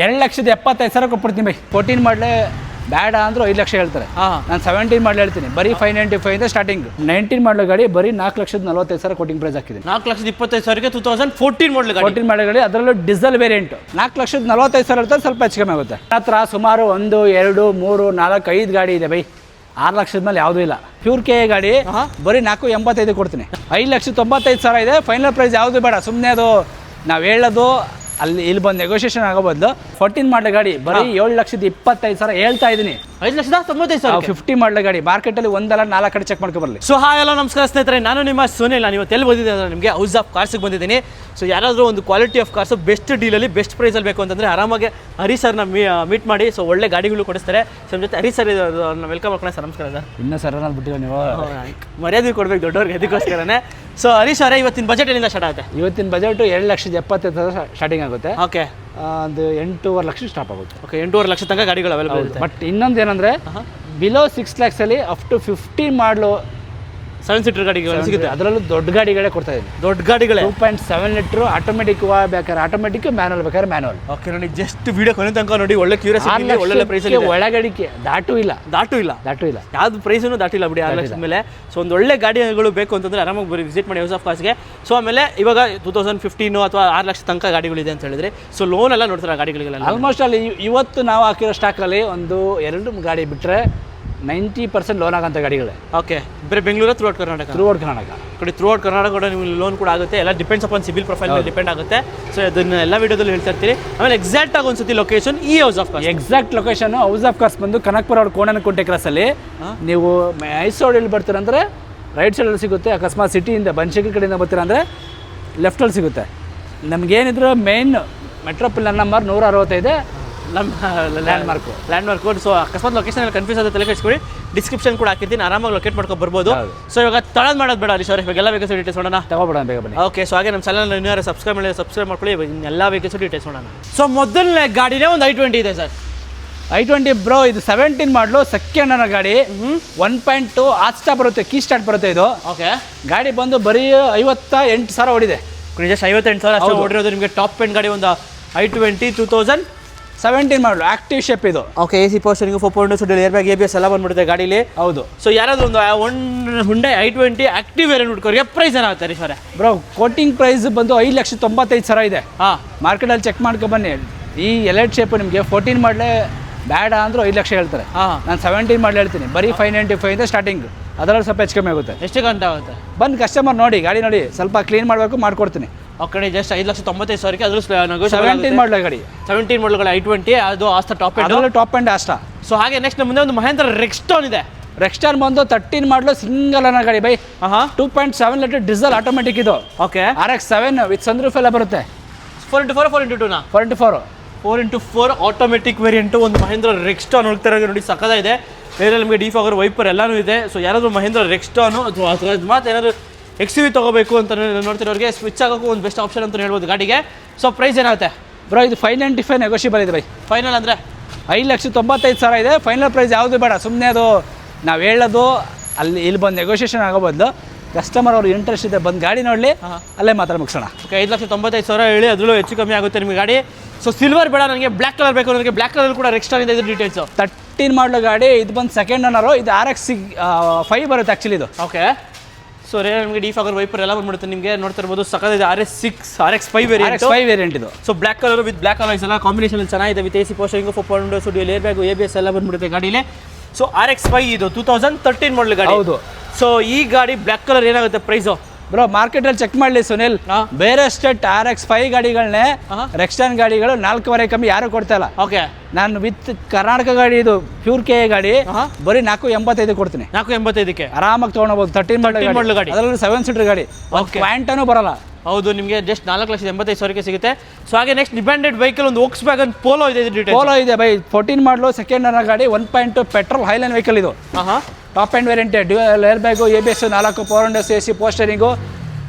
2,75,000 ಕೊಟ್ಬಿಡ್ತೀನಿ ಬೈ. 14 ಮಾಡಲೇ ಬೇಡ ಅಂದ್ರು 5 ಲಕ್ಷ ಹೇಳ್ತಾರೆ. ನಾನು 17 ಮಾಡಲ್ ಹೇಳ್ತೀನಿ, ಬರೀ 595 ಇಂದ ಸ್ಟಾರ್ಟಿಂಗ್. 19 ಮಾಡಲ್ ಗಾಡಿ ಬರೀ 4,45,000 ಕೋಟಿಂಗ್ ಪ್ರೈಸ್ ಹಾಕಿದ್ದೀನಿ. 4,25,000ಗೆ 2014 ಮಾಡಲ್ ಗಾಡಿ. 14 ಮಾಡಲ್ ಗಾಡಿ, ಅದರಲ್ಲೂ ಡೀಸೆಲ್ ವೇರಿಯಂಟ್. 4,45,000 ಇರ್ತದೆ, ಸ್ವಲ್ಪ ಹೆಚ್ಚು ಕಮ್ಮಿ ಆಗುತ್ತೆ. ಹತ್ರ ಸುಮಾರು 1, 2, 3, 4, 5 ಗಾಡಿ ಇದೆ ಬೈ. 6 ಲಕ್ಷದ ಮೇಲೆ ಯಾವುದೂ ಇಲ್ಲ. ಪ್ಯೂರ್ ಕೆ ಗಾಡಿ ಬರೀ 4,85 ಕೊಡ್ತೀನಿ. 5,95,000 ಇದೆ. ಫೈನಲ್ ಪ್ರೈಸ್ ಯಾವುದು ಬೇಡ, ಸುಮ್ಮನೆ ಅದು ನಾವು ಹೇಳೋದು ಇಲ್ಲಿ ಬಂದು ನೆಗೋಷಿಯೇಷನ್ ಆಗೋ ಬದಲು 14 ಮಾಡಲ್ ಗಾಡಿ ಬರೀ 7,25,000 ಹೇಳ್ತಾ ಇದ್ದೀನಿ. 5,95,000 50 ಮಾಡಲ್ ಗಾಡಿ ಮಾರ್ಕೆಟಲ್ಲಿ 1 ಅಲ್ಲ 4 ಕಡೆ ಚೆಕ್ ಮಾಡ್ಕೊ ಬರಲಿ. ಸೊ ಹಾಯ್ ಎಲ್ಲ ನಮಸ್ಕಾರ ಸ್ನೇಹಿತರೆ, ನಾನು ನಿಮ್ಮ ಸುನಿಲ್. ನಾನು ಇವತ್ತು ಎಲ್ಲಿ ಬಂದಿದ್ದೆ ಅಂದರೆ ನಿಮಗೆ ಹೌಸ್ ಆಫ್ ಕಾರ್ಸಿಗೆ ಬಂದಿದ್ದೀನಿ. ಸೊ ಯಾರಾದರೂ ಒಂದು ಕ್ವಾಲಿಟಿ ಆಫ್ ಕಾರ್ಸು ಬೆಸ್ಟ್ ಡೀಲಲ್ಲಿ ಬೆಸ್ಟ್ ಪ್ರೈಸಲ್ಲಿ ಬೇಕು ಅಂತಂದರೆ ಆರಾಮಾಗಿ ಹರಿ ಸರ್ನ ಮೀಟ್ ಮಾಡಿ. ಸೊ ಒಳ್ಳೆ ಗಾಡಿಗಳು ಕೊಡಿಸ್ತಾರೆ. ಸೊ ನಮ್ಮ ಜೊತೆ ಹರಿ ಸರ್ ವೆಲ್ಕಮ್ ಮಾಡ್ಕೊಳ್ಳಿ ಸರ್. ನಮಸ್ಕಾರ ಸರ್. ಇನ್ನೂ ಸರ್ ನಾನು ಬಿಟ್ಟಿಲ್ಲ, ನೀವು ಮರ್ಯಾದೆ ಕೊಡ್ಬೇಕು ದೊಡ್ಡವ್ರಿಗೆ, ಅದಕ್ಕೋಸ್ಕರನೇ. ಸೊ ಹರಿ ಸರ್, ಇವತ್ತಿನ ಬಜೆಟ್ ಏನಿಂದ ಸ್ಟಾರ್ಟ್ ಆಗುತ್ತೆ? ಇವತ್ತಿನ ಬಜೆಟ್ 2,75,000 ಸ್ಟಾರ್ಟಿಂಗ್ ಆಗುತ್ತೆ. ಓಕೆ, ಅದು 8.5 ಲಕ್ಷ ಸ್ಟಾಪ್ ಆಗುತ್ತೆ. ಓಕೆ, 8.5 ಲಕ್ಷ ತನಕ ಗಾಡಿಗಳು ಅವೈಲೇಬಲ್ ಇದೆ. ಬಟ್ ಇನ್ನೊಂದು ಏನಂದರೆ ಬಿಲೋ 6 ಲ್ಯಾಕ್ಸಲ್ಲಿ ಅಪ್ ಟು 15 ಮಾಡಲು 7 ಸೀಟರ್ ಗಾಡಿಗಳು ಸಿಗುತ್ತೆ. ಅದರಲ್ಲೂ ದೊಡ್ಡ ಗಾಡಿಗಳೇ ಕೊಡ್ತಾ ಇದ್ದೀನಿ. ದೊಡ್ಡ ಗಾಡಿಗಳೇ 2.7 ಲೀಟ್ರು ಆಟೋಮೆಟಿಕ್ ಬೇಕಾದ್ರೆ ಆಟೋಮೆಟಿಕ್, ಮ್ಯಾನುವಲ್ ಬೇಕಾದ್ರೆ ಮ್ಯಾನುವಲ್. ಓಕೆ, ನೋಡಿ ಜಸ್ಟ್ ವಿಡಿಯೋ ಕೊನೆ ತನಕ ನೋಡಿ. ಒಳ್ಳೆ ಕ್ಯೂರಿಯಾಸಿಟಿ, ಒಳ್ಳೆ ಪ್ರೈಸ್ ಅಲ್ಲಿ ಒಳಗಡಿಕೆ ದಾಟು ಇಲ್ಲ. ಯಾವ್ದು ಪ್ರೈಸನ್ನು ದಾಟಿಲ್ಲ ಬಿಡಿ 6 ಲಕ್ಷದ ಮೇಲೆ. ಸೊ ಒಂದು ಒಳ್ಳೆ ಗಾಡಿಗಳು ಬೇಕು ಅಂತಂದ್ರೆ ಆರಾಮಾಗಿ ಬರೀ ವಿಸಿಟ್ ಮಾಡಿ ಹೌಸ್ ಆಫ್ ಕಾರ್ಸ್ಗೆ. ಸೊ ಆಮೇಲೆ ಇವಾಗ 2015 ಅಥವಾ 6 ಲಕ್ಷ ತನಕ ಗಾಡಿಗಳಿದೆ ಅಂತ ಹೇಳಿದ್ರೆ, ಸೊ ಲೋನ್ ಎಲ್ಲ ನೋಡ್ತಾರೆ ಗಾಡಿಗಳಿಗೆಲ್ಲ. ಆಲ್ಮೋಸ್ಟ್ ಅಲ್ಲಿ ಇವತ್ತು ನಾವು ಹಾಕಿರೋ ಸ್ಟಾಕಲ್ಲಿ 1-2 ಗಾಡಿ ಬಿಟ್ಟರೆ 90% ಲೋನ್ ಆಗೋಂಥ ಗಾಡಿಗಳೇ. ಓಕೆ, ಬರೀ ಬೆಂಗಳೂರು ಥ್ರೂ ಔಟ್ ಕರ್ನಾಟಕ ಕಡೆ ಥ್ರೂ ಔಟ್ ಕರ್ನಾಟಕ ಕೂಡ ನಿಮಗೆ ಲೋನ್ ಕೂಡ ಆಗುತ್ತೆ. ಎಲ್ಲ ಡಿಪೆಂಡ್ಸ್ ಅಪಾನ್ ಸಿಬಿಲ್ ಪ್ರೊಫೈಲ್ ಮೇಲೆ ಡಿಪೆಂಡ್ ಆಗುತ್ತೆ. ಸೊ ಅದನ್ನ ಎಲ್ಲ ವಿಡಿಯೋದಲ್ಲಿ ಹೇಳ್ತಾ ಇರ್ತೀರಿ. ಆಮೇಲೆ ಎಕ್ಸಾಕ್ಟ್ ಆಗಿ ಒಂದ್ಸತಿ ಲೊಕೇಶನ್ ಈ house of cars. Exact location house of cars ಬಂದು ಕನಕಪುರ ರೋಡ್ ಕೋಣನಕುಂಟೆ ಕ್ರಾಸಲ್ಲಿ. ನೀವು ಮೈಸೂರಲ್ಲಿ ಬರ್ತೀರಂದ್ರೆ ರೈಟ್ ಸೈಡಲ್ಲಿ ಸಿಗುತ್ತೆ. ಅಕಸ್ಮಾತ್ ಸಿಟಿಯಿಂದ ಬನಶಂಕರಿ ಕಡೆಯಿಂದ ಬರ್ತೀರ ಅಂದರೆ ಲೆಫ್ಟಲ್ಲಿ ಸಿಗುತ್ತೆ. ನಮಗೇನಿದ್ರು ಮೇನ್ ಮೆಟ್ರೋಪಾಲಿಟನ್ ನಂಬರ್ 165 ನಮ್ಮ ಲ್ಯಾಂಡ್ಮಾರ್ಕು. ಸೊ ಅಕಸ್ಮಾತ್ ಲೊಕೇಶನ್ ಕನ್ಫ್ಯೂಸ್ ಆದ ತಲೆ ಕೆಡಿಸ್ಕೊಳ್ಳಿ, ಡಿಸ್ಕ್ರಿಪ್ಷನ್ ಕೂಡ ಹಾಕಿದ್ದೀನಿ, ಆರಾಮಾಗಿ ಲೊಕೇಟ್ ಮಾಡ್ಕೊಂಡು ಬರ್ಬೋದು. ಸೊ ಇವಾಗ ತಳದ್ ಮಾಡೋದು ಬೇಡ ಅಲ್ಲಿ ಸರ್, ಇವಾಗೆಲ್ಲ ವೇಕೆನ್ಸಿ ಡೀಟೇಲ್ಸ್ ನೋಡೋಣ. ತಗೋಬೇಡ ಬೇಗ ಬನ್ನಿ. ಓಕೆ, ಸೊ ಹಾಗೆ ನಮ್ಮ ಚಾನಲ್ ಇನ್ನೂ ಸಬ್ಸ್ಕ್ರೈಬ್ ಮಾಡ್ಕೊಳ್ಳಿ. ಎಲ್ಲ ವೇಕೆನ್ಸಿ ಡೀಟೇಲ್ಸ್ ನೋಡೋಣ. ಸೊ ಮೊದಲನೇ ಗಾಡಿನೇ ಒಂದು i20 ಇದೆ ಸರ್. i20 ಬ್ರೋ, ಇದು 17 ಮಾಡಲು ಸೆಕೆಂಡ್ ಅನ್ನೋ ಗಾಡಿ. 1.2 ಆಸ್ಟಾ ಬರುತ್ತೆ, ಕೀ ಸ್ಟಾರ್ಟ್ ಬರುತ್ತೆ ಇದು. ಓಕೆ, ಗಾಡಿ ಬಂದು ಬರೀ 58,000 ಓಡಿದೆ. ಜಸ್ಟ್ 58,000 ಓಡಿರೋದು ನಿಮಗೆ. ಟಾಪ್ ಎಂಡ್ ಗಾಡಿ ಒಂದು i20 2017 ಮಾಡಲು ಆಕ್ಟಿವ್ ಶೇಪ್ ಇದು. Okay, AC power steering, 4.2 air bag, ABS ಎಲ್ಲ ಬಂದ್ಬಿಡುತ್ತೆ ಗಾಡೀಲಿ. ಹೌದು. ಸೊ ಯಾರಾದರೂ ಒಂದು ಹುಂಡೈ i20 ಆಕ್ಟಿವ್ ವೇರಿಯಂಟ್ ಹುಡ್ಕೋರಿಗೆ ಪ್ರೈಸ್ ಏನಾಗುತ್ತೆ ರೀ ಸರ್? ಬ್ರೋ, ಕೋಟಿಂಗ್ ಪ್ರೈಸ್ ಬಂದು 5,95,000 ಇದೆ. ಮಾರ್ಕೆಟಲ್ಲಿ ಚೆಕ್ ಮಾಡ್ಕೊ ಬನ್ನಿ. ಈ ಎಲೈಟ್ ಶೇಪ್ ನಿಮಗೆ 14 ಮಾಡಲೇ ಬೇಡ ಅಂದ್ರು 5 ಲಕ್ಷ ಹೇಳ್ತಾರೆ. ನಾನು 17 ಮಾಡಲ್ ಹೇಳ್ತೀನಿ, ಬರೀ 595 ಇಂದ ಸ್ಟಾರ್ಟಿಂಗ್. ಅದರಲ್ಲಿ ಸ್ವಲ್ಪ ಹೆಚ್ಚು ಕಮ್ಮಿ ಆಗುತ್ತೆ. ಎಷ್ಟು ಗಂಟೆ ಆಗುತ್ತೆ? ಬಂದು ಕಸ್ಟಮರ್ ನೋಡಿ, ಗಾಡಿ ನೋಡಿ, ಸ್ವಲ್ಪ ಕ್ಲೀನ್ ಮಾಡಬೇಕು, ಮಾಡ್ಕೊಡ್ತೀನಿ. ಓಕೆ, ಜಸ್ಟ್ 5,95,000 ಅದ್ರೂ 17 ಮಾಡಲ್ ಗಾಡಿ. 17 ಮಾಡಲ್ಗಳು i20, ಅದು ಆಸ್ತಾ ಟಾಪ್ ಎಂಡ್. ಟಾಪ್ ಎಂಡ್ ಆಸ್ಟಾ. ಸೊ ಹಾಗೆ ನೆಕ್ಸ್ಟ್ ಮುಂದೆ ಒಂದು ಮಹೇಂದ್ರ ರೆಕ್ಸ್ಟಾನ್ ಇದೆ. ರೆಕ್ಸ್ಟಾನ್ ಬಂದು 13 ಮಾಡಲು ಸಿಂಗಲ್ ಅನ್ನೋ ಗಾಡಿ ಬೈ. 2.7 ಲೀಟರ್ ಡೀಸೆಲ್ ಆಟೋಮೆಟಿಕ್ ಇದು. ಓಕೆ, RX7 ವಿತ್ ಸನ್ರೂಫ್ ಎಲ್ಲ ಬರುತ್ತೆ. 4x4 4x2 4x4 automatic variant ಒಂದು ಮಹೇಂದ್ರ ರೆಕ್ಸ್ಟಾನ್ ಹೋಗ್ತಾರೆ ನೋಡಿ, ಸಕ್ಕದಾಗಿದೆ. ಬೇರೆ ನಮಗೆ ಡಿಫಾಗರ್ ವೈಪರ್ ಎಲ್ಲನೂ ಇದೆ. ಸೊ ಯಾರಾದರೂ ಮಹೇಂದ್ರ ರೆಕ್ಸ್ಟಾನು ಅಥವಾ ಮತ್ತು ಏನಾದರೂ XUV ತೊಗೋಬೇಕು ಅಂತ ನೋಡ್ತಿರೋರಿಗೆ ಸ್ವಿಚ್ ಆಗೋಕ್ಕೂ ಒಂದು ಬೆಸ್ಟ್ ಆಪ್ಷನ್ ಅಂತ ಹೇಳ್ಬೋದು ಗಾಡಿಗೆ. ಸೊ ಪ್ರೈಸ್ ಏನಾಗುತ್ತೆ ಬ್ರೋ? ಇದು 595 ನೆಗೋಷಿಯಬಲ್ ಇದೆ ಬೈ. ಫೈನಲ್ ಅಂದರೆ 5,95,000 ಇದೆ. ಫೈನಲ್ ಪ್ರೈಸ್ ಯಾವುದು ಬೇಡ, ಸುಮ್ಮನೆ ಅದು ನಾವು ಹೇಳೋದು ಇಲ್ಲಿ ಬಂದು ನೆಗೋಷಿಯೇಷನ್ ಆಗೋ ಬದಲು ಕಸ್ಟಮರ್ ಅವ್ರಿಗೆ ಇಂಟ್ರೆಸ್ಟ್ ಇದೆ, ಬಂದು ಗಾಡಿ ನೋಡಲಿ, ಅಲ್ಲೇ ಮಾತ್ರ ಮುಗಿಸೋಣ. ಓಕೆ, 5,95,000 ಹೇಳಿ, ಅದರಲ್ಲೂ ಹೆಚ್ಚು ಕಮ್ಮಿ ಆಗುತ್ತೆ ನಿಮಗೆ ಗಾಡಿ. ಸೊ ಸಿಲ್ವರ್ ಬೇಡ ನನಗೆ, ಬ್ಲ್ಯಾಕ್ ಕಲರ್ ಬೇಕು ನನಗೆ. ಬ್ಲ್ಯಾಕ್ ಕಲರ್ ಕೂಡ ರೆಕ್ಸ್ಟಾನ್ ಇದೆ. ಇದು ಡೀಟೇಲ್ಸು 13 ಮಾಡಲು ಗಾಡಿ. ಇದು ಬಂದು ಸೆಕೆಂಡ್ ಓನರು. ಇದು RX5 ಬರುತ್ತೆ ಆ್ಯಕ್ಚುಲಿ ಇದು. ಓಕೆ, ಸೊ ನಮಗೆ ಡಿಫಾಗರ್ ವೈಪರ್ ಎಲ್ಲ ಬಂದ್ಬಿಡುತ್ತೆ ನಿಮಗೆ. ನೋಡ್ತಾ ಇರ್ಬೋದು, ಸಕ್ಕದಿದೆ. RX5 ವೇರಿಯಂಟ್ ಇದು. So black colour with black colours ಎಲ್ಲ ಕಾಂಬಿನೇಷನ್ ಚೆನ್ನಾಗಿದೆ. With AC power steering, 4.2 air bag, ABS ಎಲ್ಲ ಬಂದ್ಬಿಡುತ್ತೆ ಗಾಡಿಲಿ. ಸೊ RX5 ಇದು 2013 ಮಾಡಲ್ ಗಾಡಿ. ಹೌದು. ಸೊ ಈ ಗಾಡಿ ಬ್ಲ್ಯಾಕ್ ಕಲರ್ ಏನಾಗುತ್ತೆ ಪ್ರೈಸು? ಬ್ರೋ, ಮಾರ್ಕೆಟಲ್ಲಿ ಚೆಕ್ ಮಾಡಲಿ ಸುನಿಲ್, ಬೇರೆ ಸ್ಟೇಟ್ RX5 ಗಾಡಿಗಳನ್ನೇ ರೆಕ್ಸ್ಟಾನ್ ಗಾಡಿಗಳು 4.5 ಕಮ್ಮಿ ಯಾರು ಕೊಡ್ತಾ ಇಲ್ಲ. ಓಕೆ, ನಾನು ವಿತ್ ಕರ್ನಾಟಕ ಗಾಡಿ, ಇದು ಪ್ಯೂರ್ ಕೆ ಗಾಡಿ, ಬರೀ 485 ಕೊಡ್ತೀನಿ. 485ಕ್ಕೆ ಆರಾಮಾಗಿ ತೊಗೊಂಡೋಗ್ಬೋದು. 13 ಮಾಡಲ್ ಗಾಡಿ, ಅದರಲ್ಲಿ 7 ಸೀಟರ್ ಗಾಡಿ. ಕ್ವಾಂಟನೂ ಬರಲ್ಲ. ಹೌದು, ನಿಮಗೆ ಜಸ್ಟ್ 4,85,000 ಸಿಗುತ್ತೆ. ಸೊ ಹಾಗೆ ನೆಕ್ಸ್ಟ್ ಡಿಪೆಂಡೆಡ್ ವೆಹಿಕಲ್ ಒಂದು Volkswagen Polo ಇದೆ. ಪೋಲೋ ಇದೆ ಬೈ, 14 ಮಾಡಲು ಸೆಕೆಂಡ್ ಅನ್ನೋ ಗಾಡಿ. 1.2 ಪೆಟ್ರೋಲ್ ಹೈಲೈನ್ ವೆಹಿಕಲ್ ಇದು. Top end variant, dual air bag, ABS 4 power Windows, AC power steering,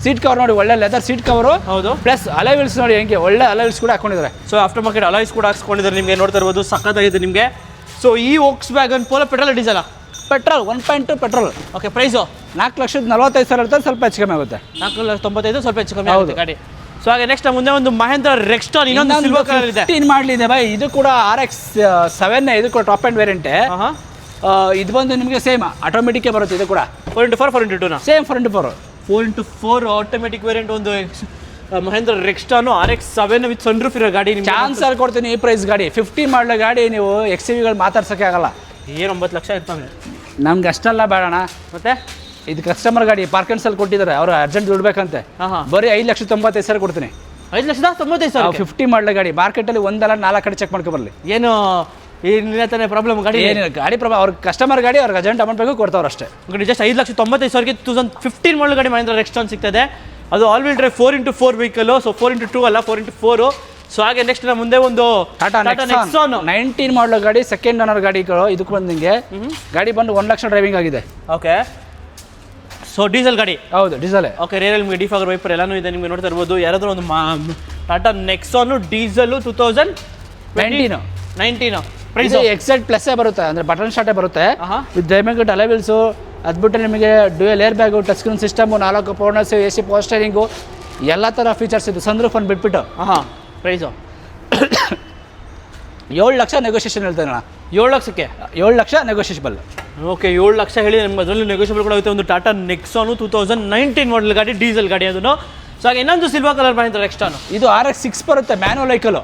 seat cover ನೋಡಿ, ಒಳ್ಳೆ ಲೆದರ್ ಸೀಟ್ ಕವರು. ಹೌದು, ಪ್ಲಸ್ ಅಲೈವಿಲ್ಸ್ ನೋಡಿ, ಹೆಂಗೆ ಒಳ್ಳೆ ಅಲೈವಿಲ್ಸ್ ಕೂಡ ಹಾಕೊಂಡಿದ್ದಾರೆ. ಸೊ ಆಫ್ಟರ್ ಮಾರ್ಕೆಟ್ ಅಲಾಯ್ಸ್ ಕೂಡ ಹಾಕ್ಸ್ಕೊಂಡಿದ್ದಾರೆ. ನಿಮಗೆ ನೋಡ್ತಾ ಇರ್ಬೋದು, ಸಕ್ಕತ್ತಾಗಿದೆ ನಿಮಗೆ. ಸೊ ಈ Volkswagen Polo petrol diesel? Petrol, 1.2 petrol. Okay, price 4,45,000 ಇರ್ತದೆ, ಸ್ವಲ್ಪ ಹೆಚ್ಚು ಕಮ್ಮಿ ಆಗುತ್ತೆ. 4,95,000 ಸ್ವಲ್ಪ ಹೆಚ್ಚು ಕಮ್ಮಿ ಆಗುತ್ತೆ ಗಾಡಿ. ಸೊ ಹಾಗೆ ನೆಕ್ಸ್ಟ್ ಮುಂದೆ ಒಂದು ಮಹೇಂದ್ರ ರೆಕ್ಸ್ಟಾನ್ ಇನ್ನೊಂದು ಸಿಲ್ವರ್ ಕಲರ್ ಇದೆ 15 ಮಾಡಲಿದೆ ಬೈ. ಇದು ಕೂಡ RX-7 ಇದು ಕೂಡ ಟಾಪ್ ಆ್ಯಂಡ್ ವೇರಿಯಂಟೇ. ಇದು ಬಂದು ನಿಮಗೆ ಸೇಮ್ ಆಟೋಮೆಟಿಕ್ಕೇ ಬರುತ್ತೆ. ಇದು ಕೂಡ 4x4 4x2 same 4x4 4x4 automatic variant ಒಂದು ಮಹೇಂದ್ರ ರೆಕ್ಸ್ಟಾನು RX-7 ವಿತ್ ಸನ್ರೂಫ್ ಇರೋ ಗಾಡಿ ನಿಮ್ಗೆ ಚಾನ್ಸ್ ಅಲ್ಲಿ ಕೊಡ್ತೀನಿ. ಈ ಪ್ರೈಸ್ ಗಾಡಿ 15 ಮಾಡಲ ಗಾಡಿ ನೀವು XUV-ಗಳು ಮಾತಾಡ್ಸೋಕ್ಕೆ ಆಗಲ್ಲ. ಏನು 9 ಲಕ್ಷ ಇರ್ತವೆ ನಮ್ಗೆ ಅಷ್ಟೆಲ್ಲ ಬೇಡಣ. ಮತ್ತೆ ಇದು ಕಸ್ಟಮರ್ ಗಾಡಿ ಪಾರ್ಕೆನ್ಸಲ್ಲಿ ಕೊಟ್ಟಿದ್ದಾರೆ, ಅವರು ಅರ್ಜೆಂಟ್ ದುಡ್ಬೇಕಂತೆ. ಬರೀ 5,95,000 ಕೊಡ್ತೀನಿ. 5,95,000 50 ಮಾಡಲ ಗಾಡಿ ಮಾರ್ಕೆಟಲ್ಲಿ ಒಂದಲ್ಲ 4 ಕಡೆ ಚೆಕ್ ಮಾಡ್ಕೊ ಬರಲಿ. ಏನು ಏನಿಲ್ಲ ಪ್ರಾಬ್ಲಮ್ ಗಾಡಿ ಏನಿಲ್ಲ ಗಾಡಿ ಅವ್ರ ಕಸ್ಟಮರ್ ಗಾಡಿ ಅವ್ರಿಗೆ ಅರ್ಜೆಂಟ್ ಅಮೌಂಟ್ ಬೇಕು ಕೊಡ್ತಾವ್ರು ಅಷ್ಟೇ. ಜಸ್ಟ್ 5,95,000ಗೆ 2015 ಮಾಡಲ್ ಗಾಡಿ ಮಹೇಂದ್ರ ರೆಕ್ಸ್ಟಾನ್ ಸಿಗ್ತದೆ. ಅದು all wheel drive 4x4 vehicle. So 4x2 ಅಲ್ಲ 4x4. ಸೊ ಹಾಗೆ ನೆಕ್ಸ್ಟ್ ಮುಂದೆ ಒಂದು ಟಾಟಾ ನೆಕ್ಸಾನ್ 19 ಮಾಡಲ್ ಗಾಡಿ, ಸೆಕೆಂಡ್ ಓನರ್ ಗಾಡಿಗಳು. ಇದಕ್ಕೆ ಬಂದು ನಿಮಗೆ ಗಾಡಿ ಬಂದು 1 ಲಕ್ಷ ಡ್ರೈವಿಂಗ್ ಆಗಿದೆ. ಓಕೆ. ಸೊ ಡೀಸೆಲ್ ಗಾಡಿ. ಹೌದು ಡೀಸೆಲ್. ಓಕೆ. ರೇರಲ್ಲಿ ನಿಮಗೆ ಡಿಫಾಗರ್ ವೈಪರ್ ಎಲ್ಲಾನು ಇದೆ, ನಿಮಗೆ ನೋಡ್ತಾ ಇರ್ಬೋದು. ಯಾರಾದರೂ ಒಂದು ಟಾಟಾ ನೆಕ್ಸಾನ್ ಡೀಸೆಲ್ 2019 ಪ್ರೈಸ್ ಎಕ್ಸೆಟ್ ಪ್ಲಸ್ಸೇ ಬರುತ್ತೆ, ಅಂದರೆ ಬಟನ್ ಸ್ಟಾರ್ಟೇ ಬರುತ್ತೆ. With diamond alloy wheels. ಅದು ಬಿಟ್ಟರೆ ನಿಮಗೆ dual air bag, touch screen system, 4 ಪವರ್ನರ್ಸ್, AC ಪೋಸ್ಟರಿಂಗು, ಎಲ್ಲ ಥರ ಫೀಚರ್ಸ್ ಇದು. ಸನ್ರೂಫ್ ಒಂದು ಬಿಟ್ಬಿಟ್ಟು ಪ್ರೈಸು 7 ಲಕ್ಷ ನೆಗೋಷಿಯೇಷನ್ ಹೇಳ್ತೇನೆ ಅಣ್ಣ. 7 ಲಕ್ಷಕ್ಕೆ 7 ಲಕ್ಷ ನೆಗೋಷಿಯೇಬಲ್. ಓಕೆ. 7 ಲಕ್ಷ ಹೇಳಿ ನಿಮ್ಗೆ ಅದರಲ್ಲಿ ನೆಗೋಷಿಯಬಲ್ ಕೂಡ ಆಗುತ್ತೆ. ಒಂದು ಟಾಟಾ ನೆಕ್ಸಾನು 2019 ಮಾಡಲ್ ಗಾಡಿ, ಡೀಸೆಲ್ ಗಾಡಿ ಅದನ್ನು. ಸೊ ಹಾಗೆ ಇನ್ನೊಂದು ಸಿಲ್ವರ್ ಕಲರ್ ಮಹೇಂದ್ರ ರೆಕ್ಸ್ಟಾನು. ಇದು RX-6 ಬರುತ್ತೆ, ಮ್ಯಾನುವಲ್ ವೆಹಿಕಲ್.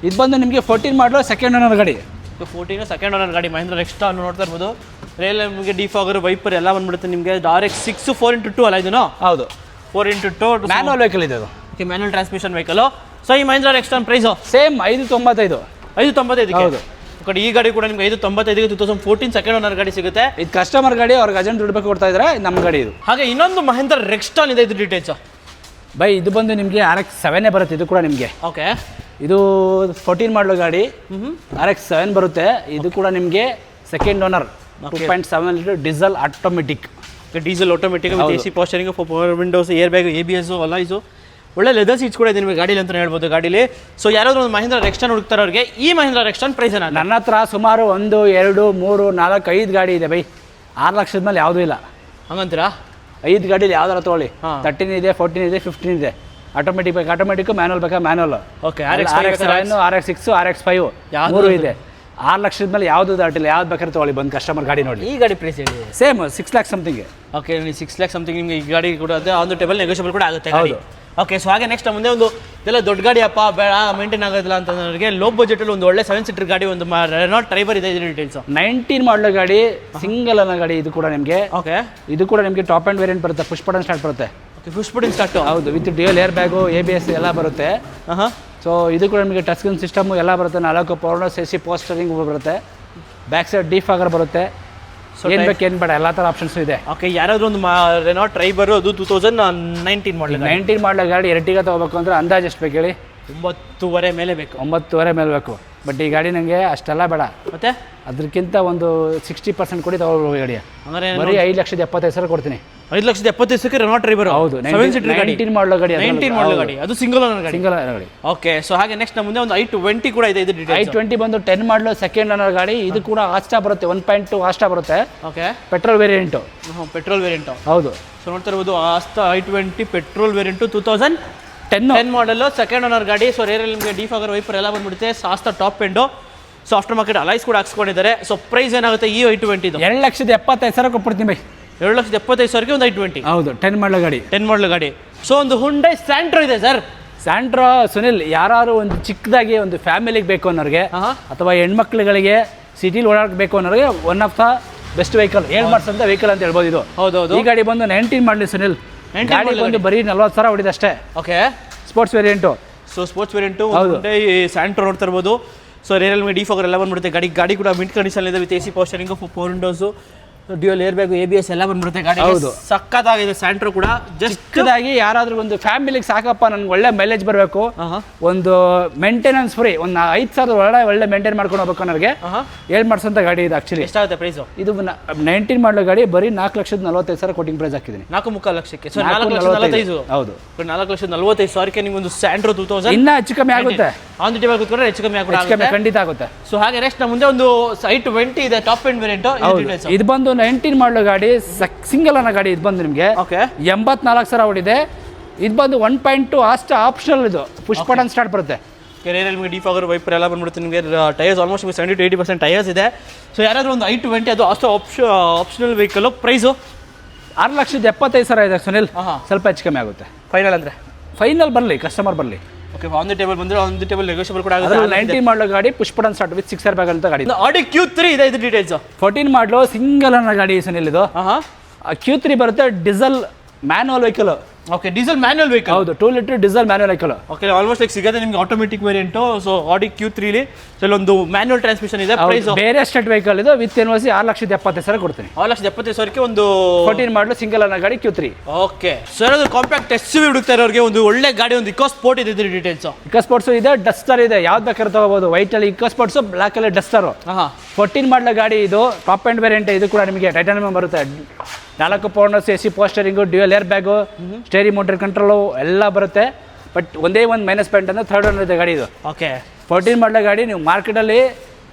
ಇದು ಬಂದು ನಿಮಗೆ 14 ಮಾಡಲು ಸೆಕೆಂಡ್ ಓನರ್ ಗಾಡಿ. 14 ಸೆಕೆಂಡ್ ಓನರ್ ಗಾಡಿ ಮಹೇಂದ್ರ ರೆಕ್ಸ್ಟಾನು ನೋಡ್ತಾ ಇರ್ಬೋದು. ರೇಲ್ ನಿಮಗೆ ಡಿಫಾಗರ್ ವೈಪರ್ ಎಲ್ಲ ಬಂದ್ಬಿಡುತ್ತೆ ನಿಮಗೆ. RX-6 4x2 ಅಲ್ಲ ಇದನ್ನು? ಹೌದು 4x2 ಮ್ಯಾನುವಲ್ ವೆಹಿಕಲ್ ಇದೆ ಅದು. Okay. Manual transmission vehicle. So ಈ ಮಹೇಂದ್ರ ರೆಕ್ಸ್ಟಾನ್ ಪ್ರೈಸು ಸೇಮ್ 595. 595. ಹೌದು. ಕಡೆ ಈ ಗಾಡಿ ಕೂಡ ನಿಮ್ಗೆ 595ಗೆ 2014 ಸೆಕೆಂಡ್ ಓನರ್ ಗಾಡಿ ಸಿಗುತ್ತೆ. ಇದು ಕಸ್ಟಮರ್ ಗಾಡಿ, ಅವ್ರಿಗೆ ಅರ್ಜೆಂಟ್ ದುಡ್ಬೇಕು ಕೊಡ್ತಾ ಇದ್ದಾರೆ. ನಮ್ಮ ಗಾಡಿ ಇದು. ಹಾಗೆ ಇನ್ನೊಂದು ಮಹೇಂದ್ರ ರೆಕ್ಸ್ಟಾನ್ ಇದೆ, ಇದು ಡೀಟೇಲ್ಸ್ ಬೈ. ಇದು ಬಂದು ನಿಮಗೆ RX-7 ಬರುತ್ತೆ. ಇದು ಕೂಡ ನಿಮಗೆ ಓಕೆ. ಇದು 14 ಮಾಡಲು ಗಾಡಿ, RX-7 ಬರುತ್ತೆ. ಇದು ಕೂಡ ನಿಮಗೆ second owner 2.7 litre diesel automatic. Diesel automatic AC power steering, power windows, air bag, ABS, alloys, ಒಳ್ಳೆ ಲೆದರ್ ಸೀಟ್ಸ್ ಕೂಡ ಇದೆ ನಿಮಗೆ ಗಾಡೀಲಿ ಅಂತ ಹೇಳ್ಬೋದು ಗಾಡೀಲಿ. ಸೊ ಯಾರಾದರೂ ಒಂದು ಮಹೇಂದ್ರ ರೆಕ್ಸ್ಟಾನ್ ಹುಡುಕ್ತಾರೆ ಅವ್ರಿಗೆ ಈ ಮಹೇಂದ್ರ ರೆಕ್ಸ್ಟಾನ್ ಪ್ರೈಸ್ ಏನಾಗ? ನನ್ನ ಹತ್ರ ಸುಮಾರು 1, 2, 3, 4, 5 ಗಾಡಿ ಇದೆ ಬೈ. 6 ಲಕ್ಷದ ಮೇಲೆ ಯಾವುದೂ ಇಲ್ಲ. ಹಂಗಂತೀರಾ? 5 ಗಾಡೀಲಿ ಯಾವ್ದಾರ ತೊಗೊಳ್ಳಿ. 13 ಇದೆ, 14 ಇದೆ, 15 ಇದೆ. ಆಟೋಮೆಟಿಕ್ ಬೇಕು ಆಟೋಮೆಟಿಕ್, ಮ್ಯಾನುವಲ್ ಬೇಕಾ manual. Okay. RX-7, RX-6, RX-5 3 ಇದೆ. 6 ಲಕ್ಷದ ಮೇಲೆ ಯಾವುದು ದಾಟಿಲ್ಲ. ಯಾವ್ದು ಬೇಕಾದ್ರೆ ತೊಗೊಳ್ಳಿ, ಬಂದು ಕಸ್ಟಮರ್ ಗಾಡಿ ನೋಡಿ. ಈ ಗಾಡಿ ಪ್ರೈಸ್ ಹೇಳಿ. Same 6 lac something. Okay. 6 lac something ನಿಮಗೆ ಈ ಗಾಡಿ ಕೂಡ ಅದೇ ಆನ್ ದ ಟೇಬಲ್ ನೆಗೋಷಿಯಬಲ್ ಕೂಡ ಆಗುತ್ತೆ. ಹೌದು. ಓಕೆ. ಸೊ ಹಾಗೆ ನೆಕ್ಸ್ಟ್ ಮುಂದೆ ಒಂದು ಇದೆಲ್ಲ ದೊಡ್ಡ ಗಾಡಿ ಅಪ್ಪ ಬೇಡ ಮೇಂಟೈನ್ ಆಗೋದಿಲ್ಲ ಅಂತಂದ್ರೆ ಲೋ ಬಜೆಟಲ್ಲಿ ಒಂದು ಒಳ್ಳೆ 7 ಸೀಟರ್ ಗಾಡಿ, ಒಂದು ರೆನಾಲ್ಟ್ ಟ್ರೈಬರ್ ಇದೆ. ಇದು ಡೀಟೇಲ್ಸ್ 19 ಮಾಡಲ್ ಗಾಡಿ, ಸಿಂಗಲ್ ಅನ್ನೋ ಗಾಡಿ. ಇದು ಕೂಡ ನಿಮಗೆ ಓಕೆ. ಇದು ಕೂಡ ನಿಮಗೆ ಟಾಪ್ ಆ್ಯಂಡ್ ವೇರಿಯಂಟ್ ಬರುತ್ತೆ, ಪುಷ್ ಬಟನ್ ಸ್ಟಾರ್ಟ್ ಬರುತ್ತೆ. ಓಕೆ. Push button start. ಹೌದು. With dual air bag, ABS ಎಲ್ಲ ಬರುತ್ತೆ. ಸೊ ಇದು ಕೂಡ ನಿಮಗೆ ಟಚ್ ಸ್ಕ್ರೀನ್ ಸಿಸ್ಟಮು ಎಲ್ಲ ಬರುತ್ತೆ. 4 ಪವರ್ನರ್ಸ್, AC ಪೋಸ್ಟರಿಂಗ್ ಬರುತ್ತೆ. ಬ್ಯಾಕ್ ಸೈಡ್ ಡಿಫಾಗರ್ ಬರುತ್ತೆ. ಏನು ಬೇಕು ಏನು ಬೇಡ ಎಲ್ಲ ಥರ ಆಪ್ಷನ್ಸು ಇದೆ. ಓಕೆ. ಯಾರಾದರೂ ಒಂದು ರೆನಾಲ್ಟ್ ಟ್ರೈಬರು, ಅದು 2019 ಮಾಡಲ್. 19 ಮಾಡಲ್ ಗಾಡಿ Ertiga ತೊಗೋಬೇಕು ಅಂದರೆ ಅಂದಾಜು ಎಷ್ಟು ಬೇಕು ಹೇಳಿ? 9.5 ಮೇಲೆ ಬೇಕು. 9.5 ಮೇಲೆ ಬೇಕು. ಬಟ್ ಈ ಗಾಡಿ ನನಗೆ ಅಷ್ಟೆಲ್ಲ ಬೇಡ. ಮತ್ತೆ ಅದಕ್ಕಿಂತ ಒಂದು 60% ಕೊಡಿ ತಗೊಳ್ಬೋದು ಗಾಡಿಯ. ಅಂದರೆ ಬರೀ 5,75,000 ಕೊಡ್ತೀನಿ. 5,75,000 ರೆನಾಲ್ಟ್ ಟ್ರೈಬರ್. ಹೌದು. 7 ಸೀಟರ್ ಗಾಡಿ, 19 ಮಾಡಲ್ ಗಾಡಿ. 19 ಮಾಡಲ್ ಗಾಡಿ, ಅದು ಸಿಂಗಲ್ ಓನರ್ ಗಾಡಿ. ಸಿಂಗಲ್ ಓನರ್ ಗಾಡಿ. ಓಕೆ. ಸೊ ಹಾಗೆ ನೆಕ್ಸ್ಟ್ ಮುಂದೆ ಒಂದು i20 ಕೂಡ ಇದೆ. ಇದು ಡೀಟೇಲ್ಸ್. i20 ಬಂದು 10 ಮಾಡಲು ಸೆಕೆಂಡ್ ಓನರ್ ಗಾಡಿ. ಇದು ಕೂಡ ಹಾಸ್ಟಾ ಬರುತ್ತೆ, 1.2 ಹಾಸ್ಟಾ ಬರುತ್ತೆ. Okay. Petrol variant. Petrol variant. ಹೌದು. ಸೊ ನೋಡ್ತಾ ಇರ್ಬೋದು ಆಸ್ತಾ i20 petrol variant 2010 model second owner ಗಾಡಿ. ಸೊ ರೇರಲ್ಲಿ ನಿಮಗೆ ಡಿಫಾಗರ್ ವೈಪರ್ ಎಲ್ಲ ಬಂದ್ಬಿಡುತ್ತೆ. ಆಸ್ತಾ top end. So after market alloys ಕೂಡ ಹಾಕ್ಸ್ಕೊಂಡಿದ್ದಾರೆ. ಸೊ ಪ್ರೈಸ್ ಏನಾಗುತ್ತೆ ಈ i20? 2,75,000 ಕೊಟ್ಬಿಡ್ತೀನಿ ಬೈ. 2,75,000ಗೆ ಒಂದು i20. ಹೌದು. 10 ಮಾಡಲ್ ಗಾಡಿ. 10 ಮಾಡಲ್ ಗಾಡಿ. ಸೊ ಒಂದು ಹುಂಡೈ ಸ್ಯಾಂಟ್ರೋ ಇದೆ ಸರ್. ಸ್ಯಾಂಟ್ರೋ ಸುನಿಲ್, ಯಾರು ಒಂದು ಚಿಕ್ಕದಾಗಿ ಒಂದು ಫ್ಯಾಮಿಲಿಗೆ ಬೇಕು ಅನ್ನೋರಿಗೆ ಅಥವಾ ಹೆಣ್ಮಕ್ಳುಗಳಿಗೆ ಸಿಟಿಲಿ ಓಡಾಡಬೇಕು ಅನ್ನೋರಿಗೆ one of the best vehicle, ಏಳು ಮಾಡಿಸಂತ ವೆಹಿಕಲ್ ಅಂತ ಹೇಳ್ಬೋದು ಇದು. ಹೌದೌದು. ಈ ಗಾಡಿ ಬಂದು 19 ಮಾಡಲಿ ಸುನಿಲ್. ಗಾಡಿ ಬಂದು ಬರೀ 40,000 ಹೊಡಿದೆ ಅಷ್ಟೇ. Okay. Sports variant. So sports variant Hyundai Santro ನೋಡ್ತಾ ಇರ್ಬೋದು. ಸೊ ರೇರಲ್ಲಿ ಡಿಫಾಗರ್ ಎಲ್ಲ ಬಂದ್ಬಿಡುತ್ತೆ. ಗಾಡಿ ಕೂಡ ಮಿಂಟ್ ಕಂಡೀಷನ್ ಇದೆ. With AC power steering, 4 windows, dual air bag, ABS ಎಲ್ಲ ಬಂದ್ಬಿಡುತ್ತೆ ಗಾಡಿ. ಹೌದು. ಸಕ್ಕತ್ತಾಗಿದೆ ಸ್ಯಾಂಟ್ರೋ ಕೂಡ. ಚಿಕ್ಕದಾಗಿ ಯಾರಾದ್ರೂ ಒಂದು ಫ್ಯಾಮಿಲಿಗೆ ಸಾಕಪ್ಪ, ನನ್ಗೆ ಒಳ್ಳೆ ಮೈಲೇಜ್ ಬರಬೇಕು, ಒಂದು ಮೇಂಟೆನೆನ್ಸ್ ಫ್ರೀ, ಒಂದು 5,000 ಒಳ್ಳೆ ಮೇಂಟೈನ್ ಮಾಡ್ಕೊಂಡು ಹೋಗ್ಬೇಕು ಅನ್ನೋರಿಗೆ ಏಳು ಮಾಡಿಸೋಂಥ ಗಾಡಿ ಇದು. ಆಕ್ಚುಲಿ ಎಷ್ಟಾಗುತ್ತೆ ಪ್ರೈಸ್? ಇದು 19 ಮಾಡೋ ಗಾಡಿ ಬರೀ 4,45,000 ಕೋಟಿಂಗ್ ಪ್ರೈಸ್ ಹಾಕಿದ್ದೀನಿ. 4.5 ಲಕ್ಷಕ್ಕೆ. ಸೊ 4,45,000. ಹೌದು. 4,45,000ಕ್ಕೆ ನಿಮ್ಗೆ ಒಂದು ಸ್ಯಾಂಟ್ರೋ 2000 ಇನ್ನೂ ಹೆಚ್ಚು ಕಮ್ಮಿ ಆಗುತ್ತೆ. ಆನ್ ದಿ ಟೇಬಲ್ ಕೂತ್ಕೊಂಡ್ರೆ ಹೆಚ್ಚು ಕಮ್ಮಿ ಆಗುತ್ತೆ, ಖಂಡಿತ ಆಗುತ್ತೆ. ಸೊ ಹಾಗೆ ನೆಕ್ಸ್ಟ್ ಮುಂದೆ ಒಂದು i20 ಇದೆ, ಟಾಪ್ ಎಂಡ್ ವೇರಿಯಂಟ್. ಇದು ಬಂದು 19 ಮಾಡೋ ಗಾಡಿ, ಸಿಂಗಲ್ ಅನ್ನೋ ಗಾಡಿ. ಇದು ಬಂದು ನಿಮಗೆ 84,000 ಹೊಡಿದೆ. ಇದು ಬಂದು 1.2 ಅಷ್ಟು ಆಪ್ಷನಲ್, ಇದು ಪುಷ್ ಬಟನ್ ಸ್ಟಾರ್ಟ್ ಬರುತ್ತೆ. ಕೆರಿಯರಲ್ಲಿ ನಿಮಗೆ ಡಿಫಾಗರ್ ವೈಪರ್ ಎಲ್ಲ ಬಂದ್ಬಿಡುತ್ತೆ. ನಿಮಗೆ ಟೈರ್ಸ್ ಆಲ್ಮೋಸ್ಟ್ 70-80% ಟೈರ್ಸ್ ಇದೆ. ಸೊ ಯಾರಾದರೂ ಒಂದು i20 ಅದು ಅಷ್ಟು ಆಪ್ಷನಲ್ ವೆಹಿಕಲ್. ಪ್ರೈಸು 6,75,000 ಇದೆ ಸುನಿಲ್. ಸ್ವಲ್ಪ ಹೆಚ್ಚು ಕಮ್ಮಿ ಆಗುತ್ತೆ. ಫೈನಲ್ ಅಂದರೆ ಫೈನಲ್ ಬರಲಿ, ಕಸ್ಟಮರ್ ಬರಲಿ. ಓಕೆ, ಆನ್ ದಿ ಟೇಬಲ್ ಬಂದರೆ ಆನ್ ದಿ ಟೇಬಲ್ ನೆಗೋಷಿಯಬಲ್ ಕೂಡ ಆಗುತ್ತೆ. 19 ಮಾಡಲು ಗಾಡಿ, push button start with 6 air bag ಅಂತ ಗಾಡಿ. ಆಡಿ Q3 ಇದೆ, ಇದು ಡೀಟೇಲ್ಸ್. 14 ಮಾಡಲು ಸಿಂಗಲ್ ಅನ್ನೋ ಗಾಡಿ ಸುನಿಲ್ ಇದು. Q3 ಬರುತ್ತೆ, diesel manual vehicle. Okay, diesel manual vehicle. ಹೌದು, 2 litre diesel manual vehicle. Okay, almost like ಸಿಗುತ್ತೆ ನಿಮಗೆ ಆಟೋಮೆಟಿಕ್ ವೇರಿಯಂಟು. ಸೊ ಆಡಿ Q3 ಒಂದು ಮ್ಯಾನುವಲ್ ಟ್ರಾನ್ಸ್ಮಿಷನ್ ಇದೆ. ಪ್ರೈಸ್ ಬೇರೆ ಸ್ಟೇಟ್ ವೆಹಿಕಲ್ ಇದು, ವಿತ್ NOC 6,70,000 ಕೊಡ್ತೀನಿ. 6,70,000ಕ್ಕೆ ಒಂದು 14 ಮಾಡಲು ಸಿಂಗಲ್ ಅನ್ನೋ ಗಾಡಿ Q3. ಓಕೆ ಸರ್, ಅದು ಕಾಂಪ್ಯಾಕ್ಟ್ SUV ಹುಡುಕ್ತಾ ಇರೋರಿಗೆ ಒಂದು ಒಳ್ಳೆ ಗಾಡಿ, ಒಂದು ಇಕೋ ಸ್ಪೋರ್ಟ್ ಇದೆ. ಡೀಟೇಲ್ಸ್ ಇಕೋ ಸ್ಪೋರ್ಟ್ಸ್ ಇದೆ, ಡಸ್ಟರ್ ಇದೆ, ಯಾವ್ದು ಬೇಕಾದ್ರೆ ತಗೋಬಹುದು. ವೈಟ್ ಅಲ್ಲಿ ಇಕೋ ಸ್ಪೋರ್ಟ್ಸ್, ಬ್ಲಾಕ್ ಅಲ್ಲಿ ಡಸ್ಟರ್. 14 ಮಾಡಲ ಗಾಡಿ ಇದು, ಟಾಪ್ ಅಂಡ್ ವೇರಿಯಂಟ್. ಇದು ಕೂಡ ನಿಮಗೆ ಟೈಟಾನಿಯಂ ಬರುತ್ತೆ. 4 ಪೌಂಡರ್ಸ್, AC power steering, dual air bag, steering motor control ಎಲ್ಲ ಬರುತ್ತೆ. ಬಟ್ ಒಂದೇ ಒಂದು ಮೈನಸ್ ಪಾಯಿಂಟ್ ಅಂದರೆ ಥರ್ಡ್ ಓನರ್ ಇದೆ ಗಾಡಿ ಇದು. ಓಕೆ, 14 ಮಾಡಲ ಗಾಡಿ. ನೀವು ಮಾರ್ಕೆಟಲ್ಲಿ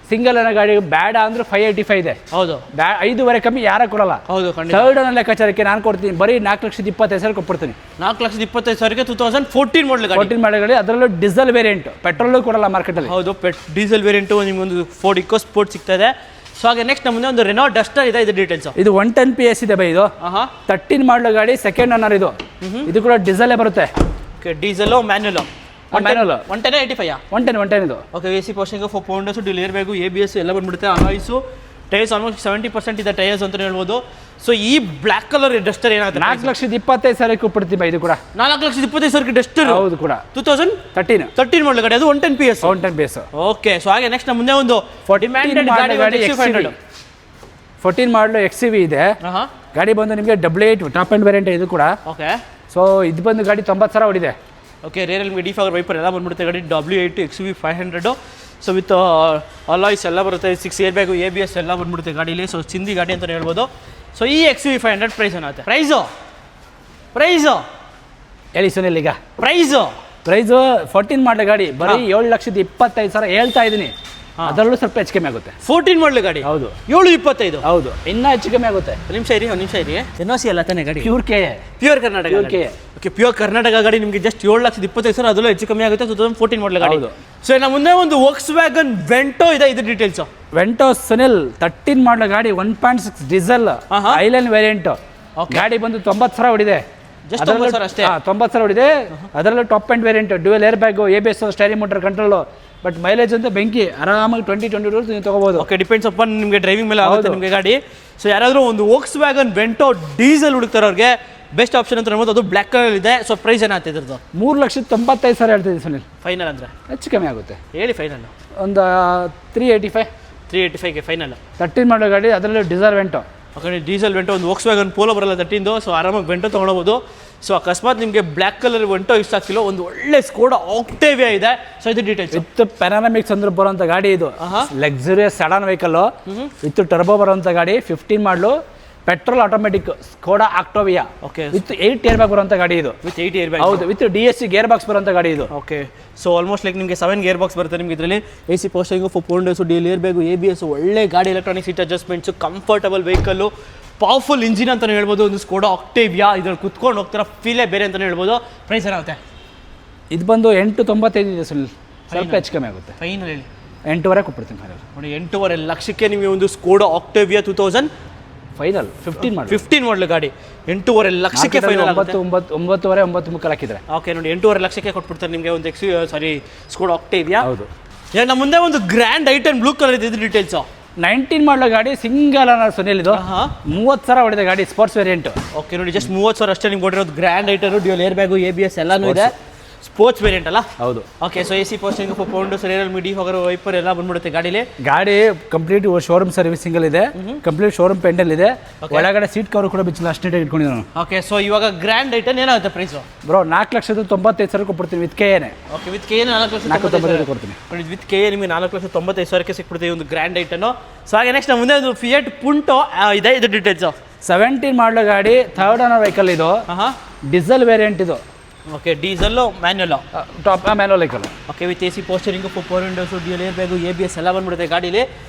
ಸಿಂಗಲ್ ಅನ್ನೋ ಗಾಡಿ ಬೇಡ ಅಂದ್ರೆ 585 ಇದೆ. ಹೌದು, 5,500 ಕಮ್ಮಿ ಯಾರ ಕೊಡಲ್ಲ. ಹೌದು, ಥರ್ಡ್ ಓನರ್ ಲೆಕ್ಕಾಚಾರಕ್ಕೆ ನಾನು ಕೊಡ್ತೀನಿ, ಬರೀ 4,25,000 ಕೊಟ್ಬಿಡ್ತೀನಿ. 4,25,000ಕ್ಕೆ 2014 ಮಾಡಲ್ ಗಾಡಿ. 14 ಮಾಡಲ ಗಾಡಿ, ಅದರಲ್ಲೂ ಡೀಸೆಲ್ ವೇರಿಯಂಟ್, ಪೆಟ್ರೋಲು ಕೊಡಲ್ಲ ಮಾರ್ಕೆಟಲ್ಲಿ. ಹೌದು, ಡೀಸೆಲ್ ವೇರಿಯಂಟು ನಿಮಗೊಂದು ಫೋರ್ಡ್ ಇಕೋ ಸ್ಪೋರ್ಟ್ ಸಿಗ್ತಾ ಇದೆ. ಸೊ ಹಾಗೆ ನೆಕ್ಸ್ಟ್ ನಮ್ಮದೇ ಒಂದು ರೆನೋ ಡಸ್ಟರ್ ಇದೆ. ಇದು ಡೀಟೇಲ್ಸ್. ಇದು 110 PS ಇದೆ ಬೈ. ಇದು 13 ಮಾಡಲ ಗಾಡಿ, ಸೆಕೆಂಡ್ ಓನರ್ ಇದು. ಇದು ಕೂಡ ಡೀಸೆಲೇ ಬರುತ್ತೆ. Okay, diesel manual. ಮ್ಯಾನುವಲ್ 110 85 110 ಇದು. ಓಕೆ, AC ಪೋಸ್ಟಿಂಗ್, 4 ಪೌಂಡರ್ಸ್, ಡ್ಯೂಯಲ್ ಏರ್ ಬ್ಯಾಗು, ABS ಎಲ್ಲ ಬಂದ್ಬಿಡುತ್ತೆ. ಅಲಾಯ್ಸು ಟೈರ್ಸ್ ಆಲ್ಮೋಸ್ಟ್ 70% ಇದೆ ಟೈರ್ಸ್ ಅಂತ ಹೇಳ್ಬೋದು. ಸೊ ಈ ಬ್ಲ್ಯಾಕ್ ಕಲರ್ ಡಸ್ಟರ್ ಏನಾಗುತ್ತೆ? 4,25,000 ಕೊಟ್ಬಿಡ್ತೀವಿ ಬೈ. ಇದು ಕೂಡ 4,25,000 ಡಸ್ಟರ್. ಹೌದು, ಕೂಡ 2013 ಮಾಡಲ್ ಗಾಡಿ, ಅದು 110 PS. 110 PS. ಓಕೆ, ಸೊ ಹಾಗೆ ನೆಕ್ಸ್ಟ್ ನಮ್ಮ ಮುಂದೆ ಒಂದು 14 ಮಾಡಲು XUV ಇದೆ. ಗಾಡಿ ಬಂದು ನಿಮಗೆ 88 ಟಾಪ್ ಅಂಡ್ ವೇರಿಯಂಟ್ ಇದು ಕೂಡ. ಓಕೆ, ಸೊ ಇದು ಬಂದು ಗಾಡಿ 90,000 ಹೊಡಿದೆ. ಓಕೆ, ರೇರಲ್ಲಿ ನಿಮಗೆ ಡಿಫಾಗರ್ ವೈಪರ್ ಎಲ್ಲ ಬಂದ್ಬಿಡುತ್ತೆ ಗಾಡಿ. W8 XUV 500. So with alloys ಎಲ್ಲ ಬರುತ್ತೆ, 6 ಏರ್ ಬ್ಯಾಗು, ABS ಎಲ್ಲ ಬಂದ್ಬಿಡುತ್ತೆ ಗಾಡೀಲಿ. ಸೊ ಚಿಂದಿ ಗಾಡಿ ಅಂತಲೇ ಹೇಳ್ಬೋದು. ಸೊ ಈ XUV 500 ಪ್ರೈಸ್ ಏನಾಗುತ್ತೆ? ಪ್ರೈಸು ಹೇಳಿ ಸುನಿಲ್. ಈಗ ಪ್ರೈಸು 14 ಮಾಡಲ ಗಾಡಿ ಬರೀ 7,25,000 ಹೇಳ್ತಾ ಇದ್ದೀನಿ. ಅದರಲ್ಲೂ ಸ್ವಲ್ಪ ಹೆಚ್ಚು ಕಮ್ಮಿ ಆಗುತ್ತೆ. 14 ಮಾಡಲ್ ಗಾಡಿ. ಹೌದು, 7,25. ಹೌದು, ಇನ್ನೂ ಹೆಚ್ಚು ಕಮ್ಮಿ ಆಗುತ್ತೆ. ಒಂದು ನಿಮಿಷ ಇರಿ. NOC ಎಲ್ಲ ತಾನೇ ಗಾಡಿ? Pure Karnataka. KA. Pure Karnataka ಗಾಡಿ ನಿಮಗೆ ಜಸ್ಟ್ 7,25,000, ಅದರಲ್ಲೂ ಹೆಚ್ಚು ಕಮ್ಮಿ ಆಗುತ್ತೆ. 2014 ಮಾಡಲ್ ಗಾಡಿ. ಸೊ ನಮ್ಮ ಮುಂದೆ ಒಂದು Volkswagen Vento ಇದೆ. ಇದು ಡೀಟೇಲ್ಸ್. ವೆಂಟೋ ಸುನಿಲ್ 13 ಮಾಡಲ ಗಾಡಿ, 1.6 ಡೀಸೆಲ್ ಐಲ್ಯಾಂಡ್ ವೇರಿಯಂಟ್. ಗಾಡಿ ಬಂದು 90,000 ಹೊಡಿದೆ. ಜಸ್ಟ್ 90,000 ಅಷ್ಟೇ. 90,000 ಹೊಡಿದೆ. ಅದರಲ್ಲೂ top end variant, dual air bag, ABS, steering motor control. But mileage ಅಂತ ಬೆಂಕಿ, ಆರಾಮಾಗಿ 20-22 ನೀವು ತಗೋಬಹುದು. ಓಕೆ, ಡಿಪೆಂಡ್ಸ್ ಅಪಾನ್ ನಿಮಗೆ ಡ್ರೈವಿಂಗ್ ಮೇಲೆ ಆಗುತ್ತೆ ನಿಮಗೆ ಗಾಡಿ. ಸೊ ಯಾರಾದರೂ ಒಂದು Volkswagen Vento ಡೀಸೆಲ್ ಹುಡುಕ್ತಾರವ್ರಿಗೆ ಬೆಸ್ಟ್ ಆಪ್ಷನ್ ಅಂತ ಹೇಳ್ಬೋದು. ಅದು ಬ್ಲ್ಯಾಕ್ ಕಲರ್ ಇದೆ. ಸೊ ಪ್ರೈಸ್ ಏನಾಗ್ತದೆ ಇದ್ರದ್ದು? 3,95,000 ಹೇಳ್ತಿದ್ದೀನಿ ಸುನಿಲ್. ಫೈನಲ್ ಅಂದರೆ ಹೆಚ್ಚು ಕಮ್ಮಿ ಆಗುತ್ತೆ. ಹೇಳಿ ಫೈನಲ್. ಒಂದು 385 ಫೈನಲ್. 13 ಮಾಡೋ ಗಾಡಿ, ಅದರಲ್ಲೂ diesel Vento. Okay, diesel Vento, ಒಂದು Volkswagen Polo ಬರಲ್ಲ 13. ಸೊ ಆರಾಮಾಗಿ ವೆಂಟೋ ತೊಗೊಳ್ಬೋದು. ಸೊ ಅಕಸ್ಮಾತ್ ನಿಮಗೆ ಬ್ಲ್ಯಾಕ್ ಕಲರ್ ವೆಂಟೋ ಇಷ್ಟ ಆಗ್ತಿಲ್ಲ, ಒಂದು ಒಳ್ಳೆ ಸ್ಕೋಡಾ ಆಕ್ಟೇವಿಯಾ ಇದೆ. ಸೊ ಇದು ಡೀಟೇಲ್ಸ್. ವಿತ್ ಪ್ಯಾನಾಮಿಕ್ಸ್ ಅಂದ್ರೆ ಬರುವಂಥ ಗಾಡಿ ಇದು. Luxurious sedan vehicle with turbo ಬರುವಂಥ ಗಾಡಿ. 15 model, petrol automatic, Skoda Octavia. Okay, with 8 air bag ಬರುವಂಥ ಗಾಡಿ ಇದು. With 8 air bag. ಹೌದು, ವಿತ್ DSC ಗೇರ್ ಬಾಕ್ಸ್ ಬರುವಂಥ ಗಾಡಿ ಇದು. ಓಕೆ, ಸೊ ಆಲ್ಮೋಸ್ಟ್ ಲೈಕ್ ನಿಮಗೆ 7 ಗೇರ್ ಬಾಕ್ಸ್ ಬರುತ್ತೆ ನಿಮಗೆ ಇದರಲ್ಲಿ. AC ಪೋಸ್ಟಿಂಗು, 4 ಪೌಂಡರ್ಸು, ಡ್ಯೂಯಲ್ ಏರ್ ಬ್ಯಾಗು, ABS, ಒಳ್ಳೆ ಗಾಡಿ, electronic seat adjustments, comfortable vehicle, powerful engine ಅಂತಲೇ ಹೇಳ್ಬೋದು. ಒಂದು ಸ್ಕೋಡಾ ಆಕ್ಟೇವಿಯಾ, ಇದ್ರಲ್ಲಿ ಕುತ್ಕೊಂಡು ಹೋಗ್ತಾರ ಫೀಲೇ ಬೇರೆ ಅಂತಲೇ ಹೇಳ್ಬೋದು. ಪ್ರೈಸ್ ಏನಾಗುತ್ತೆ? ಇದು ಬಂದು 895 ಇದೆ ಸುನಿಲ್. ಸ್ವಲ್ಪ ಹೆಚ್ಚು ಕಮ್ಮಿ ಆಗುತ್ತೆ. ಫೈನಲ್ ಹೇಳಿ. 8,500 ಕೊಟ್ಬಿಡ್ತೀನಿ. ನೋಡಿ, 8.5 ಲಕ್ಷಕ್ಕೆ ನಿಮಗೆ ಒಂದು ಸ್ಕೋಡಾ ಆಕ್ಟೇವಿಯಾ 2000 ಫೈನಲ್ 15 ಮಾಡಲು ಗಾಡಿ 8.5 ಲಕ್ಷಕ್ಕೆ ಫೈನಲ್ ಆಗುತ್ತೆ. 9.5 9 ಹಾಕಿದ್ರೆ. ಓಕೆ, ನೋಡಿ 8.5 ಲಕ್ಷಕ್ಕೆ ಕೊಟ್ಬಿಡ್ತಾರೆ ನಿಮಗೆ ಒಂದು ಸ್ಕೋಡಾ ಆಕ್ಟೇವಿಯಾ. ಹೌದು. ನಮ್ಮ ಮುಂದೆ ಒಂದು ಗ್ರ್ಯಾಂಡ್ ಐಟನ್ ಬ್ಲೂ ಕಲರ್ ಇದೆ. ಇದು ಡೀಟೇಲ್ಸ್. 19 ಮಾಡೋ ಗಾಡಿ, ಸಿಂಗಲ್ ಅನ್ನೋ ಸುನಿಲ್. ಇದು 30,000 ಹೊಡಿದೆ ಗಾಡಿ, ಸ್ಪೋರ್ಟ್ಸ್ ವೇರಿಯಂಟ್. ಓಕೆ, ನೋಡಿ ಜಸ್ಟ್ 30,000 ಅಷ್ಟೇ ನಿಮ್ಗೆ ಕೊಟ್ಟಿರೋದು. ಗ್ರ್ಯಾಂಡ್ ಐಟರ್, ಡ್ಯೂಯಲ್ ಏರ್ ಬ್ಯಾಗು, ABS ಎಲ್ಲಾನು ಇದೆ. ಸ್ಪೋರ್ಟ್ಸ್ ವೇರಿಯಂಟ್ ಅಲ್ಲ? ಹೌದು. ಓಕೆ, ಸೊ AC ಪೋಸ್ಟಿಂಗ್, 4 ಪೌಂಡರ್ಸ್, ರೇರಲ್ಲಿ ಡಿಫಾಗರ್ ವೈಪರ್ ಎಲ್ಲ ಬಂದ್ಬಿಡುತ್ತೆ ಗಾಡಿಲಿ. ಗಾಡಿ ಕಂಪ್ಲೀಟ್ ಶೋರೂಮ್ ಸರ್ವಿಸಿಂಗ್ ಇದೆ, ಕಂಪ್ಲೀಟ್ ಶೋರೂಮ್ ಪೆಂಡಲ್ ಇದೆ. ಒಳಗಡೆ ಸೀಟ್ ಕವರ್ ಕೂಡ ಬಿಚ್ಚಿಲ್ಲ, ಅಷ್ಟೇ ಇಟ್ಕೊಂಡಿದ್ದೆ ನಾನು. ಓಕೆ, ಸೊ ಇವಾಗ ಗ್ರ್ಯಾಂಡ್ ಐಟನ್ ಏನಾಗುತ್ತೆ ಪ್ರೈಸ್? ಬ್ರೋ 4,95,000 ಕೊಡ್ತೀನಿ with KA. Okay, with KA 4,95,000 ಕೊಡ್ತೀನಿ. ವಿತ್ KA ನಿಮಗೆ 4,95,000 ಸಿಕ್ಬಿಡ್ತೀವಿ ಒಂದು ಗ್ರ್ಯಾಂಡ್ ಐಟನು. ಸೊ ಹಾಗೆ ನೆಕ್ಸ್ಟ್ ಮುಂದೆ ಒಂದು ಫಿಯಟ್ ಪುಂಟೋ ಇದೆ. ಇದು ಡೀಟೇಲ್ಸ್. 17 ಮಾಡೋ ಗಾಡಿ, ಥರ್ಡ್ ಓನರ್ ವೆಹಿಕಲ್ ಇದು. ಡೀಸೆಲ್ ವೇರಿಯಂಟ್ ಇದು. Okay, diesel manual, top manual vehicle. Okay, with AC power steering, 4 windows, dual air bag, ABS ಎಲ್ಲ ಬಂದ್ಬಿಡುತ್ತೆ ಗಾಡೀಲಿ.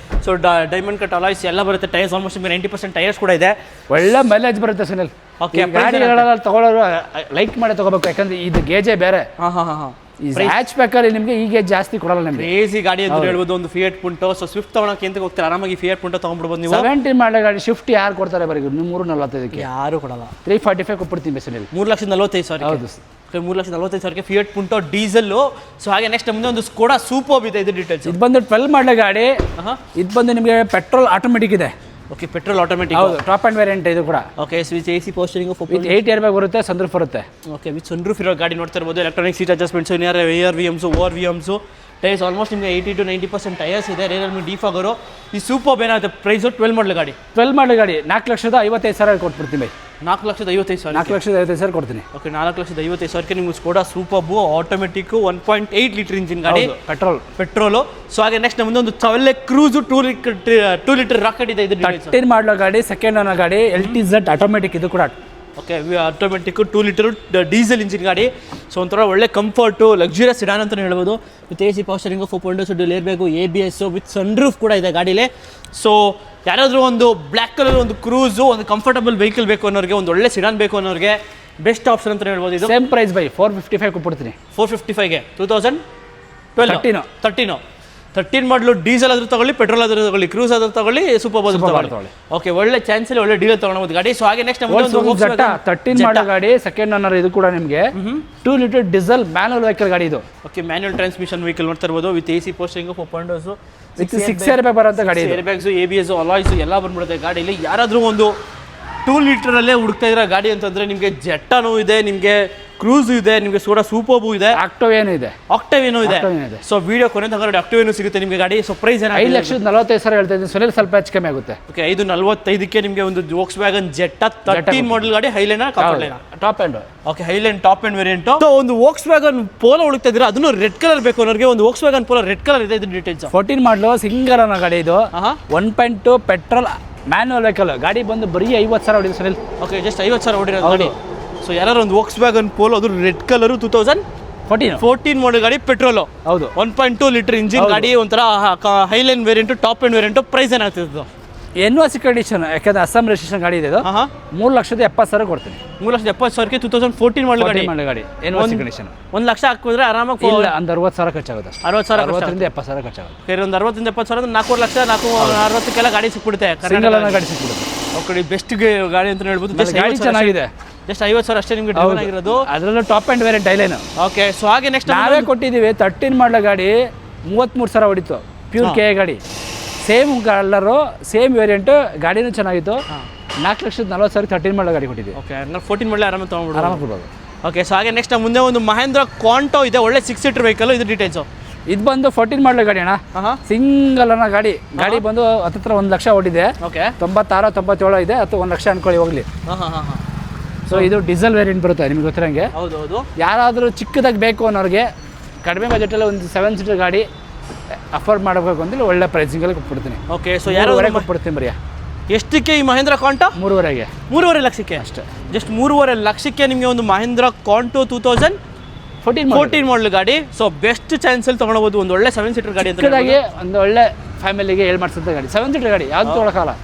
ಸೊ ಡೈಮಂಡ್ ಕಟ್ ಅಲಾಯ್ಸ್ ಎಲ್ಲ ಬರುತ್ತೆ. ಟೈರ್ಸ್ ಆಲ್ಮೋಸ್ಟ್ 90% ಟೈರ್ಸ್ ಕೂಡ ಇದೆ. ಒಳ್ಳೆ ಮೈಲೇಜ್ ಬರುತ್ತೆ ಸುನಿಲ್. Okay, ಗಾಡಿಗಳೆಲ್ಲ ತಗೊಳ್ಳೋರು ಲೈಕ್ ಮಾಡಿ ತಗೋಬೇಕು, ಯಾಕಂದ್ರೆ ಇದು ಗೇಜೇ ಬೇರೆ. ಈ ಹ್ಯಾಚ್ ಬ್ಯಾಕಲ್ಲಿ ನಿಮಗೆ ಈ ಗೇಜ್ ಜಾಸ್ತಿ ಕೊಡಲ್ಲ ನಿಮಗೆ. ಕ್ರೇಜಿ ಗಾಡಿ ಅಂತ ಹೇಳ್ಬೋದು. ಒಂದು ಫಿಯಟ್ ಪುಂಟೋ. ಸೊ ಸ್ವಿಫ್ಟ್ ತಗೊಳಕ್ಕೆ ಅಂತ ಹೋಗ್ತಾರೆ, ಆರಾಮಾಗಿ ಫಿಯಟ್ ಪುಂಟೋ ತಗೊಂಡ್ಬಿಡ್ಬೋದು ನೀವು. 17 ಮಾಡೋ ಗಾಡಿ ಶಿಫ್ಟ್ ಯಾರು ಕೊಡ್ತಾರೆ ಬರೀ 345ಕ್ಕೆ? ಯಾರು ಕೊಡಲ್ಲ. 345 ಕೊಟ್ಬಿಡ್ತೀನಿ ಬೆಸನಲ್ಲಿ. 3,45,000. ಹೌದು, 3,45,000 ಫಿಯಟ್ ಪುಂಟೋ ಡೀಸೆಲ್ಲು. ಸೊ ಹಾಗೆ ನೆಕ್ಸ್ಟ್ ಮುಂದೆ ಒಂದು ಸ್ಕೋಡಾ ಸೂಪರ್ಬ್ ಇದೆ, ಇದು ಡೀಟೇಲ್ಸ್. ಇದು ಬಂದು 12 ಮಾಡೋ ಗಾಡಿ. ಇದು ಬಂದು ನಿಮಗೆ ಪೆಟ್ರೋಲ್ ಆಟೋಮೆಟಿಕ್ ಇದೆ. Okay, petrol automatic. ಹೌದು, ಟಾಪ್ ಅಂಡ್ ವೇರಿಯಂಟ್ ಇದು ಕೂಡ. Okay, switch AC power steering with 8 air bag ಬರುತ್ತೆ, ಸನ್ರೂಫ್ ಬರುತ್ತೆ. ಓಕೆ, ವಿತ್ ಸನ್ರೂಫ್ ಇರೋ ಗಾಡಿ ನೋಡ್ತಾ ಇರ್ಬೋದು. Electronic seat adjustments, AR VMs, tyres almost ನಿಮಗೆ 80 to 90% ಟೈರ್ಸ್ ಇದೆ. ರಿಯಲ್ಮಿ ಡಿಫಾಗರು. ಈ ಸೂಪರ್ ಏನಾಗುತ್ತೆ ಪ್ರೈಸು 12 ಮಾಡಲ್ ಗಾಡಿ. 12 ಮಾಡಲ್ ಗಾಡಿ 4,55,000 ಕೊಟ್ಬಿಡ್ತೀನಿ ಬೈ. 4,55,000. 4,55,000 ಕೊಡ್ತೀನಿ. ಓಕೆ, 4,55,000ಕ್ಕೆ ನಿಮ್ಗೆ Skoda Superb automatic 1.8 litre engine ಗಾಡಿ, ಪೆಟ್ರೋಲು. ಸೊ ಹಾಗೆ ನೆಕ್ಸ್ಟ್ ನಮ್ಮದು ಒಂದು ಚವಲ್ಲೆ ಕ್ರೂಸು 2 ಲೀಟರ್ ರಾಕೆಟ್ ಇದೆ. ಇದು 13 ಮಾಡಲ್ ಗಾಡಿ, ಸೆಕೆಂಡ್ ಓನರ್ ಗಾಡಿ, LTZ ಆಟೋಮೆಟಿಕ್ ಇದು ಕೂಡ. Okay, automatic 2 litre diesel engine ಗಾಡಿ. ಸೊ ಒಂಥರ ಒಳ್ಳೆ ಕಂಫರ್ಟು, ಲಕ್ಸುರಿಯಸ್ ಸಿಡಾನ್ ಅಂತಲೇ ಹೇಳ್ಬೋದು. With AC power 4.2 air bag, ABS with sunroof ಕೂಡ ಇದೆ ಗಾಡೀಲಿ. ಸೊ ಯಾರಾದರೂ ಒಂದು ಬ್ಲ್ಯಾಕ್ ಕಲರ್ ಒಂದು ಕ್ರೂಸು, ಒಂದು ಕಂಫರ್ಟಬಲ್ ವೆಹಿಕಲ್ ಬೇಕು ಅನ್ನೋರಿಗೆ, ಒಂದು ಒಳ್ಳೆ ಸಿಡಾನ್ ಬೇಕು ಅನ್ನೋರಿಗೆ ಬೆಸ್ಟ್ ಆಪ್ಷನ್ ಅಂತ ಹೇಳ್ಬೋದು. ಇದು ಸೇಮ್ ಪ್ರೈಸ್ ಬೈ 455 ಕೊಟ್ಬಿಡ್ತೀನಿ. 455ಗೆ 2013 ಮಾಡಲು. ಡೀಸೆಲ್ ಆದ್ರೂ ತಗೊಳ್ಳಿ, ಪೆಟ್ರೋಲ್ ಆದ್ರೂ ತಗೊಳ್ಳಿ, ಕ್ರೂಸ್ ಆದ್ರೂ ತಗೊಳ್ಳಿ, ಸೂಪರ್ ತಗೊಳ್ಳಿ. ಓಕೆ, ಒಳ್ಳೆ ಚಾನ್ಸಲ್ಲಿ ಒಳ್ಳೆ ಡೀಲ್ ತಗೊಳ್ಬೋದು ಗಾಡಿ. ಸೊ ಹಾಗೆ ನೆಕ್ಸ್ಟ್ 13 ಮಾಡೋ ಗಾಡಿ, ಸೆಕೆಂಡ್ ಓನರ್ ಇದು ಕೂಡ ನಿಮಗೆ 2 ಲೀಟರ್ ಡೀಸೆಲ್ ಮ್ಯಾನುವಲ್ ವೆಹಿಕಲ್ ಗಾಡಿ ಇದು. ಓಕೆ, ಮ್ಯಾನ್ಯುವಲ್ ಟ್ರಾನ್ಸ್ಮಿಷನ್ ವೆಹಿಕಲ್ ನೋಡ್ತಾ ಇರ್ಬೋದು. With AC ಪೋಸ್ಟರಿಂಗ್ 4.2 with 6 year bag ಬರುತ್ತೆ ಗಾಡಿ. ಏರ್ ಬ್ಯಾಗ್ಸು, ABS, ಅಲಾಯ್ಸು ಎಲ್ಲ ಬಂದ್ಬಿಡುತ್ತೆ ಗಾಡೀಲಿ. ಯಾರಾದರೂ ಒಂದು 2 ಲೀಟರಲ್ಲೇ ಹುಡುಕ್ತಾ ಇರೋ ಗಾಡಿ ಅಂತಂದ್ರೆ ನಿಮಗೆ ಜೆಟ್ಟಾನು ಇದೆ, ನಿಮಗೆ ಕ್ರೂಸ್ ಇದೆ, ನಿಮಗೆ ಸ್ಕೋಡಾ ಸೂಪರ್ಬು ಇದೆ, ಆಕ್ಟಿವೇನು ಇದೆ. ಸೊ ವಿಡಿಯೋ ಕೊನೆ ತಗೊಂಡು ಆಕ್ಟಿವೇನು ಸಿಗುತ್ತೆ ನಿಮಗೆ ಗಾಡಿ. ಸೊ ಪ್ರೈಸ್ ಏನು? 5,45,000 ಹೇಳ್ತಾ ಇದ್ದೀನಿ. ಸ್ವಲ್ಪ ಹೆಚ್ಚು ಕಮ್ಮಿ ಆಗುತ್ತೆ. ಓಕೆ, 5,45ಕ್ಕೆ ನಿಮಗೆ ಒಂದು Volkswagen ಜೆಟ್ಟಾ 13 ಮಾಡಲ್ ಗಾಡಿ, Highline top end. Okay, Highline top end variant. So ಒಂದು Volkswagen Polo ಹುಡುಕ್ತಾ ಇದ್ದೀರಾ, ಅದನ್ನು ರೆಡ್ ಕಲರ್ ಬೇಕು ಅನ್ನೋರಿಗೆ ಒಂದು Volkswagen Polo ರೆಡ್ ಕಲರ್ ಇದೆ. ಇದು ಡೀಟೇಲ್ಸ್. 14 ಮಾಡಲು ಸಿಂಗಲ್ ಅನ್ನೋ ಗಾಡಿ ಇದು. 1.2 ಪೆಟ್ರೋಲ್ ಮ್ಯಾನುವಲ್ ವೆಹಿಕಲ್ ಗಾಡಿ ಬಂದು ಬರೀ 50,000 ಹೊಡಿದೆ ಸರ್. ಓಕೆ, ಜಸ್ಟ್ 50,000 ಹೊಡಿರೋದು ಗಾಡಿ. ಸೊ ಯಾರು ಒಂದು Volkswagen Polo, ಅದು ರೆಡ್ ಕಲರು 2014 ಮಾಡಲ್ ಗಾಡಿ, ಪೆಟ್ರೋಲು. ಹೌದು, 1.2 ಲೀಟರ್ ಇಂಜಿನ್ ಗಾಡಿ, ಒಂಥರ highline variant, top end variant. Price ಏನಾಗ್ತಿದ್ದು? NOC ಕಂಡೀಷನ್, ಯಾಕಂದ್ರೆ ಅಸ್ಸಾಂ ರಿಜಿಸ್ಟ್ರೇಷನ್ ಗಾಡಿ ಇದೆ ಇದು. 3,70,000 ಕೊಡ್ತೀನಿ. 3,70,000ಕ್ಕೆ 2014 ಮಾಡಲ್ ಗಾಡಿ. NOC ಕಂಡೀಷನ್ 1 ಲಕ್ಷ ಹಾಕಿದ್ರೆ ಆರಾಮಾಗಿ ಒಂದು 60,000 ಖರ್ಚಾಗುತ್ತೆ. 60,000 70,000 ಖರ್ಚಾಗುತ್ತೆ. ಒಂದು 60,000 70,000 4 ಲಕ್ಷ 460ಕ್ಕೆಲ್ಲ ಗಾಡಿ ಸಿಕ್ಬಿಡುತ್ತೆ. ಸಿಂಗಲ್ ಗಾಡಿ ಸಿಕ್ಬಿಡುತ್ತೆ. ಓಕೆ, ಬೆಸ್ಟ್ ಗಾಡಿ ಅಂತ ಹೇಳ್ಬೋದು. ಗಾಡಿ ಚೆನ್ನಾಗಿದೆ. ಜಸ್ಟ್ 50,000 ಅಷ್ಟೇ ನಿಮಗೆ ಡಿವೈನ್ ಆಗಿರೋದು. ಅದರಲ್ಲೂ top end variant highline. Okay, so ಹಾಗೆ ನೆಕ್ಸ್ಟ್ ನಾವೇ ಕೊಟ್ಟಿದ್ದೀವಿ 13 ಮಾಡಲ ಗಾಡಿ 33,000 ಹೊಡಿತು. ಪ್ಯೂರ್ KA ಗಾಡಿ, ಸೇಮ್ ಕಲರು, ಸೇಮ್ ವೇರಿಯಂಟು, ಗಾಡಿನೂ ಚೆನ್ನಾಗಿತ್ತು. 4,40,000 13 ಮಾಡಲ ಗಾಡಿ ಕೊಟ್ಟಿದ್ದೀವಿ. ಓಕೆ, 14 ಮಾಡಲ ಆರಾಮಾಗಿ ತೊಗೊಂಡ್ಬಿಡ್ಬೋದು. ಓಕೆ, ಸೊ ಹಾಗೆ ನೆಕ್ಸ್ಟ್ ಮುಂದೆ ಒಂದು ಮಹೇಂದ್ರ ಕ್ವಾಂಟೋ ಇದೆ, ಒಳ್ಳೆ 6 ಸೀಟರ್ ವೆಹಿಕಲ್. ಇದು ಡೀಟೇಲ್ಸು. ಇದು ಬಂದು 14 ಮಾಡಲ ಗಾಡಿ ಅಣ್ಣ, ಸಿಂಗಲ್ ಅನ್ನೋ ಗಾಡಿ. ಗಾಡಿ ಬಂದು ಹತ್ತಿರ 1 ಲಕ್ಷ ಹೊಡಿದೆ. ಓಕೆ, 96 97 ಇದೆ, ಅಥವಾ 1 ಲಕ್ಷ ಅನ್ಕೊಳ್ಳಿ ಹೋಗ್ಲಿ. ಸೊ ಇದು ಡೀಸೆಲ್ ವೇರಿಯಂಟ್ ಬರುತ್ತೆ ನಿಮ್ಗೆ ಗೊತ್ತಿರಂಗೆ. ಹೌದು. ಯಾರಾದರೂ ಚಿಕ್ಕದಾಗಿ ಬೇಕು ಅನ್ನೋರಿಗೆ ಕಡಿಮೆ ಬಜೆಟಲ್ಲಿ ಒಂದು 7 ಸೀಟರ್ ಗಾಡಿ ಅಫೋರ್ಡ್ ಮಾಡಬೇಕು ಅಂದ್ರೆ ಒಳ್ಳೆ ಪ್ರೈಸಿಂಗಲ್ಲಿ ಕೊಟ್ಬಿಡ್ತೀನಿ. ಓಕೆ, ಸೊ ಯಾರು ಕೊಟ್ಬಿಡ್ತೀನಿ ಬರೀ. ಎಷ್ಟಕ್ಕೆ ಈ ಮಹೇಂದ್ರ ಕ್ವಾಂಟೋ? 3.5 ಲಕ್ಷಕ್ಕೆ ಅಷ್ಟೇ. ಜಸ್ಟ್ 3.5 ಲಕ್ಷಕ್ಕೆ ನಿಮಗೆ ಒಂದು ಮಹೇಂದ್ರ ಕ್ವಾಂಟೋ 2014 ಮಾಡಲ್ ಗಾಡಿ. ಸೊ ಬೆಸ್ಟ್ ಚಾನ್ಸಲ್ಲಿ ತೊಗೊಳ್ಬೋದು. ಒಂದು ಒಳ್ಳೆ 7 ಸೀಟರ್ ಗಾಡಿ ಅಂತ ಒಂದು ಒಳ್ಳೆ ಫ್ಯಾಮಿಲಿಗೆ ಹೇಳ್ ಮಾಡಿಸೋಂಥ ಗಾಡಿ, 7 ಸೀಟರ್ ಗಾಡಿ ಯಾವ್ದು ತೊಗೊಳಕ್ಕಾಗಲ್ಲ.